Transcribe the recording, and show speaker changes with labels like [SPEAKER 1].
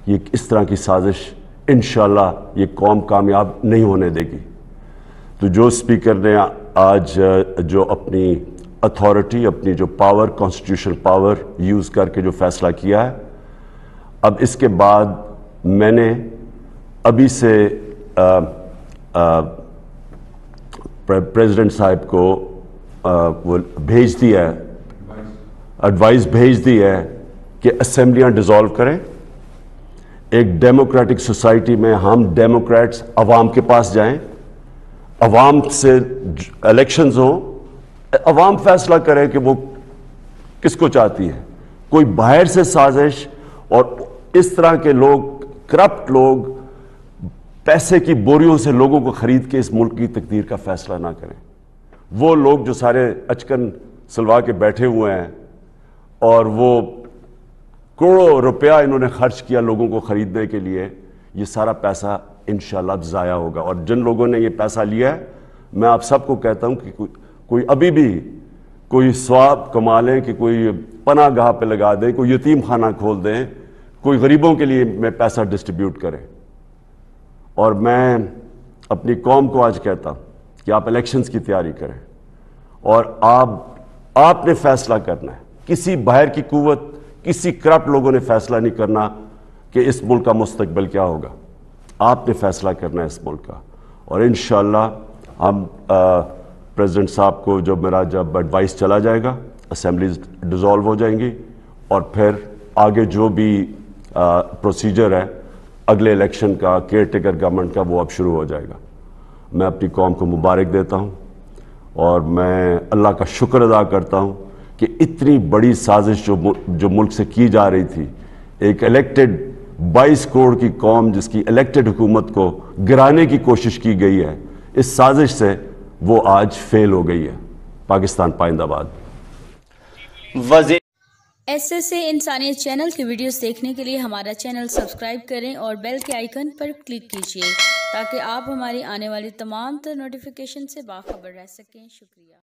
[SPEAKER 1] یہ اس طرح کی سازش انشاءاللہ یہ قوم کامیاب نہیں ہونے دے گی۔ تو جو اسپیکر نے آج جو اپنی اتھارٹی، اپنی جو پاور، کانسٹیٹیوشنل پاور یوز کر کے جو فیصلہ کیا ہے، اب اس کے بعد میں نے ابھی سے پریزیڈنٹ صاحب کو وہ بھیج دیا ہے، ایڈوائز بھیج دی ہے کہ اسمبلیاں ڈیزالو کریں۔ ایک ڈیموکریٹک سوسائٹی میں ہم ڈیموکریٹس عوام کے پاس جائیں، عوام سے الیکشنز ہوں، عوام فیصلہ کرے کہ وہ کس کو چاہتی ہے۔ کوئی باہر سے سازش اور اس طرح کے لوگ، کرپٹ لوگ، پیسے کی بوریوں سے لوگوں کو خرید کے اس ملک کی تقدیر کا فیصلہ نہ کریں۔ وہ لوگ جو سارے اچکن سلوا کے بیٹھے ہوئے ہیں اور وہ کروڑوں روپیہ انہوں نے خرچ کیا لوگوں کو خریدنے کے لیے، یہ سارا پیسہ انشاءاللہ ضائع ہوگا۔ اور جن لوگوں نے یہ پیسہ لیا ہے، میں آپ سب کو کہتا ہوں کہ کوئی ابھی بھی کوئی ثواب کما لیں، کہ کوئی پناہ گاہ پہ لگا دیں، کوئی یتیم خانہ کھول دیں، کوئی غریبوں کے لیے میں پیسہ ڈسٹریبیوٹ کریں۔ اور میں اپنی قوم کو آج کہتا ہوں کہ آپ الیکشنز کی تیاری کریں، اور آپ نے فیصلہ کرنا ہے۔ کسی باہر کی قوت، کسی کرپٹ لوگوں نے فیصلہ نہیں کرنا کہ اس ملک کا مستقبل کیا ہوگا۔ آپ نے فیصلہ کرنا ہے اس ملک کا۔ اور انشاءاللہ ہم پریزیڈنٹ صاحب کو جب ایڈوائس چلا جائے گا، اسمبلیز ڈیزالو ہو جائیں گی، اور پھر آگے جو بھی پروسیجر ہے اگلے الیکشن کا، کیئر ٹیکر گورنمنٹ کا، وہ اب شروع ہو جائے گا۔ میں اپنی قوم کو مبارک دیتا ہوں، اور میں اللہ کا شکر ادا کرتا ہوں کہ اتنی بڑی سازش جو ملک سے کی جا رہی تھی، ایک الیکٹڈ 22 کروڑ کی قوم جس کی الیکٹڈ حکومت کو گرانے کی کوشش کی گئی ہے، اس سازش سے وہ آج فیل ہو گئی ہے۔ پاکستان پائندہ باد۔
[SPEAKER 2] ایسے انسانیت چینل کی ویڈیوز دیکھنے کے لیے ہمارا چینل سبسکرائب کریں اور بیل کے آئیکن پر کلک کیجیے تاکہ آپ ہماری آنے والی تمام تر نوٹیفیکیشن سے باخبر رہ سکیں۔ شکریہ۔